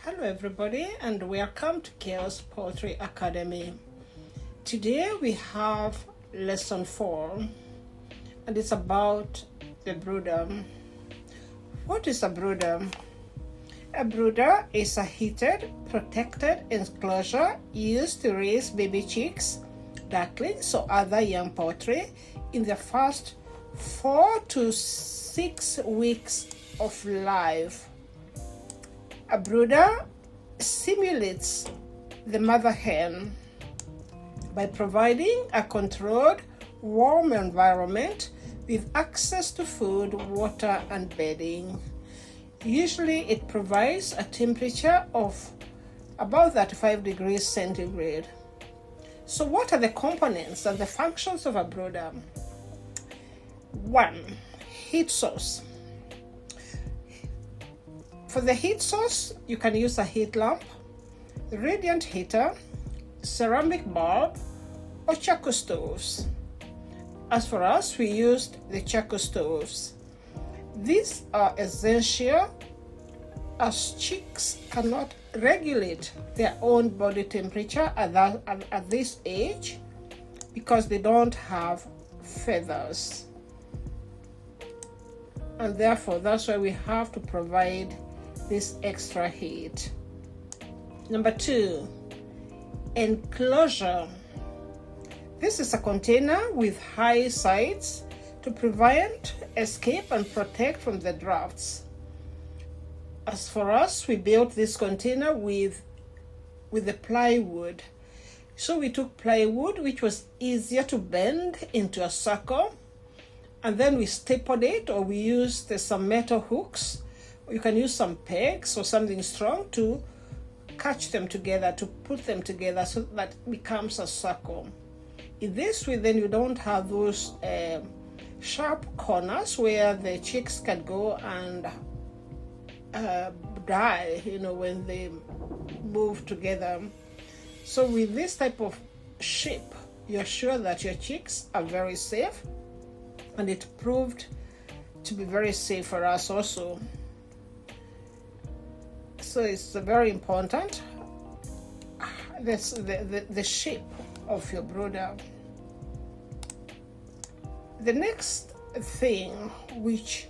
Hello everybody and welcome to Kels Poultry Academy. Today we have lesson 4 and it's about the brooder. What is a brooder? A brooder is a heated, protected enclosure used to raise baby chicks, ducklings or other young poultry in the first 4 to 6 weeks of life. A brooder simulates the mother hen by providing a controlled, warm environment with access to food, water, and bedding. Usually it provides a temperature of about 35 degrees centigrade. So what are the components and the functions of a brooder? 1. Heat source. For the heat source, you can use a heat lamp, radiant heater, ceramic bulb, or charcoal stoves. As for us, we used the charcoal stoves. These are essential as chicks cannot regulate their own body temperature at this age because they don't have feathers. And therefore, that's why we have to provide this extra heat. Number 2, enclosure. This is a container with high sides to prevent, escape, and protect from the drafts. As for us, we built this container with the plywood. So we took plywood, which was easier to bend into a circle, and then we stapled it, or we used some metal hooks. You can use some pegs or something strong to catch them together, to put them together so that it becomes a circle. In this way, then you don't have those sharp corners where the chicks can go and die, when they move together. So with this type of shape, you're sure that your chicks are very safe, and it proved to be very safe for us also. So it's very important, the shape of your brooder. The next thing which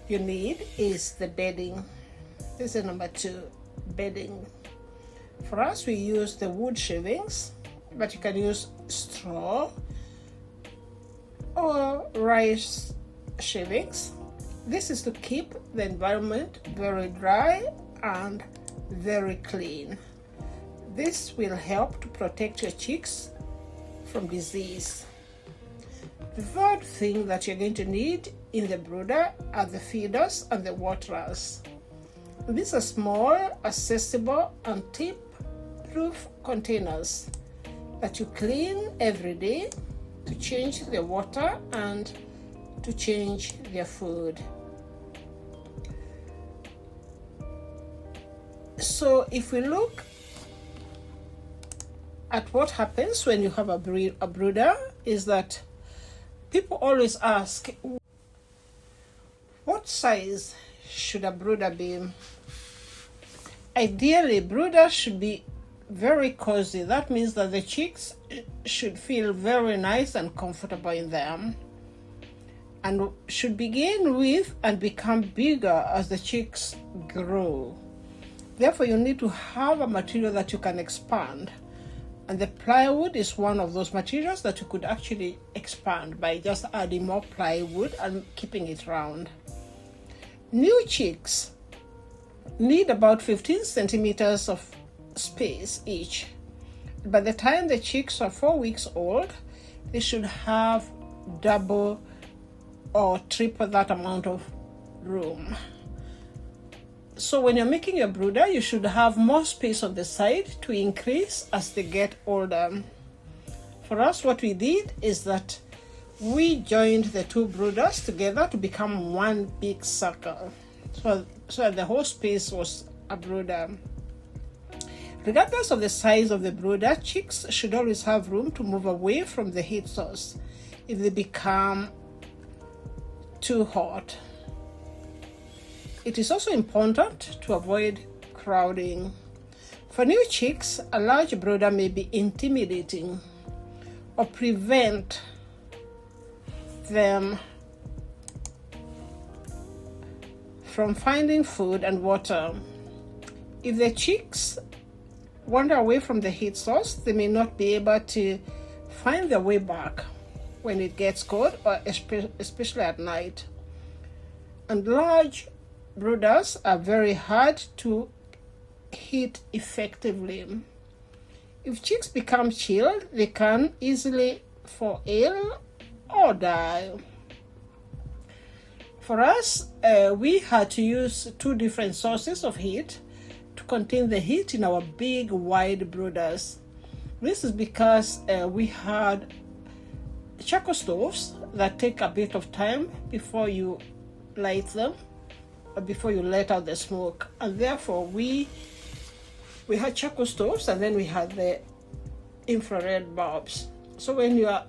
you need is the bedding. This is number 2, bedding. For us, we use the wood shavings, but you can use straw or rice shavings. This is to keep the environment very dry and very clean. This will help to protect your chicks from disease. The third thing that you're going to need in the brooder are the feeders and the waterers. These are small, accessible, and tip-proof containers that you clean every day to change the water and to change their food. So if we look at what happens when you have a brooder, is that people always ask, what size should a brooder be? Ideally, brooders should be very cozy. That means that the chicks should feel very nice and comfortable in them, and should begin with and become bigger as the chicks grow. Therefore, you need to have a material that you can expand. And the plywood is one of those materials that you could actually expand by just adding more plywood and keeping it round. New chicks need about 15 centimeters of space each. By the time the chicks are 4 weeks old, they should have double or triple that amount of room. So when you're making your brooder, you should have more space on the side to increase as they get older. For us, what we did is that we joined the 2 brooders together to become one big circle. So the whole space was a brooder. Regardless of the size of the brooder, chicks should always have room to move away from the heat source if they become too hot. It is also important to avoid overcrowding. For new chicks, a large brooder may be intimidating or prevent them from finding food and water. If the chicks wander away from the heat source, they may not be able to find their way back when it gets cold, or especially at night. And large brooders are very hard to heat effectively. If chicks become chilled, they can easily fall ill or die. For us, we had to use 2 different sources of heat to contain the heat in our big, wide brooders. This is because we had charcoal stoves that take a bit of time before you light them, or before you let out the smoke, and therefore we had charcoal stoves, and then we had the infrared bulbs. So when you are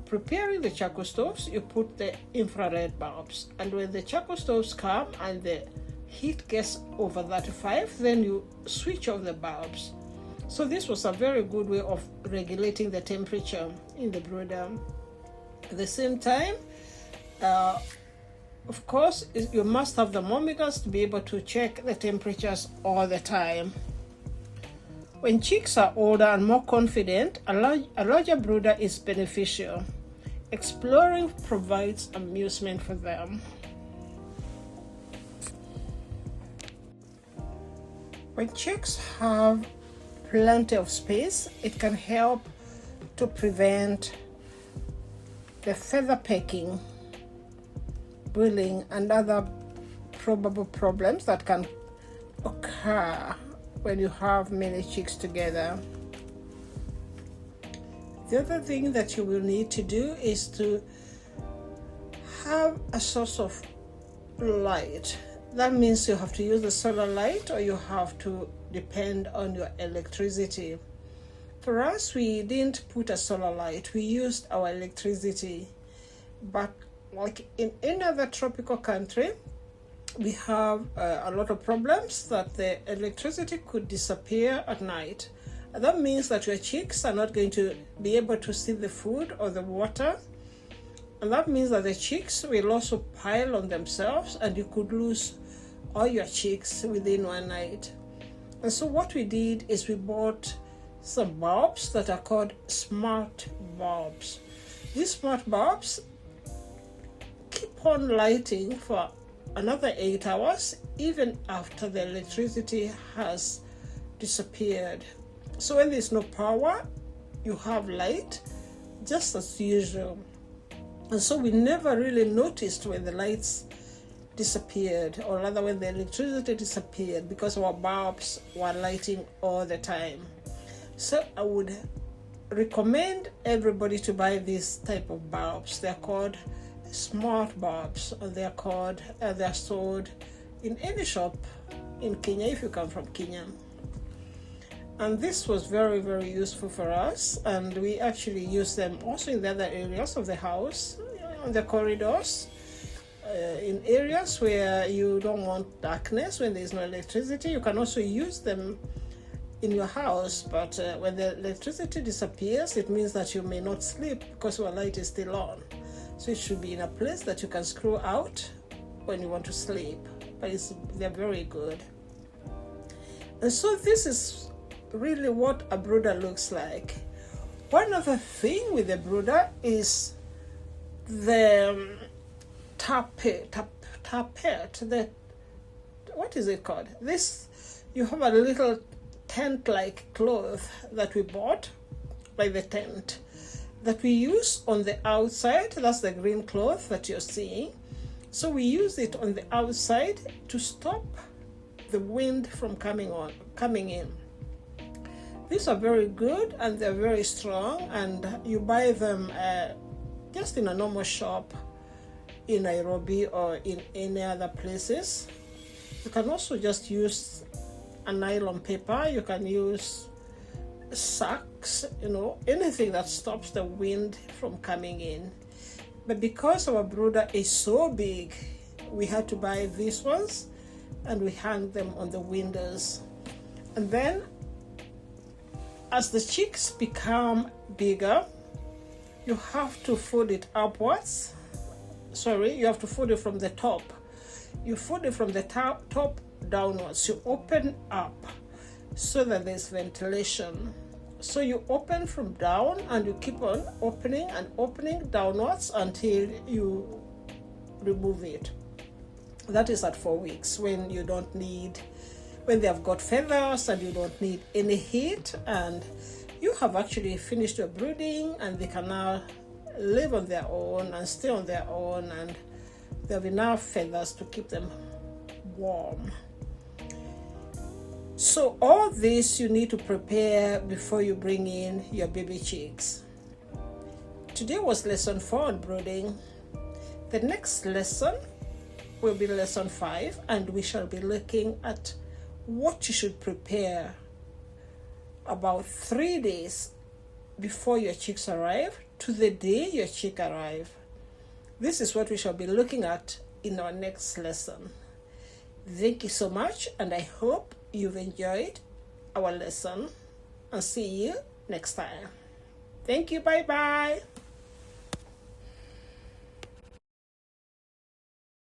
preparing the charcoal stoves, you put the infrared bulbs, and when the charcoal stoves come and the heat gets over 35, then you switch off the bulbs. So this was a very good way of regulating the temperature in the brooder. At the same time, of course, you must have thermometers to be able to check the temperatures all the time. When chicks are older and more confident, a larger brooder is beneficial. Exploring provides amusement for them. When chicks have plenty of space, it can help to prevent the feather pecking, bullying, and other probable problems that can occur when you have many chicks together. The other thing that you will need to do is to have a source of light. That means you have to use the solar light, or you have to depend on your electricity. For us, we didn't put a solar light, we used our electricity. But like in any other tropical country, we have a lot of problems that the electricity could disappear at night. And that means that your chicks are not going to be able to see the food or the water. And that means that the chicks will also pile on themselves, and you could lose all your chicks within one night. And so what we did is we bought some bulbs that are called smart bulbs. These smart bulbs keep on lighting for another 8 hours, even after the electricity has disappeared. So when there's no power, you have light just as usual. And so we never really noticed when the lights disappeared, or rather when the electricity disappeared, because our bulbs were lighting all the time. So I would recommend everybody to buy this type of bulbs. They're called smart bulbs, and they're sold in any shop in Kenya if you come from Kenya. And this was very, very useful for us, and we actually use them also in the other areas of the house, on the corridors, in areas where you don't want darkness when there's no electricity. You can also use them in your house, but when the electricity disappears, it means that you may not sleep because your light is still on. So it should be in a place that you can screw out when you want to sleep, but they're very good. And so this is really what a brooder looks like. One other thing with the brooder is the tapet. What is it called? You have a little tent-like cloth that we bought, like the tent, that we use on the outside. That's the green cloth that you're seeing. So we use it on the outside to stop the wind from coming in. These are very good, and they're very strong, and you buy them just in a normal shop in Nairobi or in any other places. You can also just use a nylon paper. You can use sacks, anything that stops the wind from coming in. But because our brooder is so big, we had to buy these ones, and we hang them on the windows. And then as the chicks become bigger, you have to fold it upwards. Sorry, you have to fold it from the top. You fold it from the top downwards. You open up so that there's ventilation. So you open from down and you keep on opening and opening downwards until you remove it. That is at 4 weeks, when they have got feathers and you don't need any heat, and you have actually finished your brooding, and they can now live on their own and stay on their own, and they have enough feathers to keep them warm. So all this you need to prepare before you bring in your baby chicks. Today was lesson 4 on brooding. The next lesson will be lesson 5, and we shall be looking at what you should prepare about 3 days before your chicks arrive to the day your chick arrive. This is what we shall be looking at in our next lesson. Thank you so much, and I hope you've enjoyed our lesson, and see you next time. Thank you. Bye bye.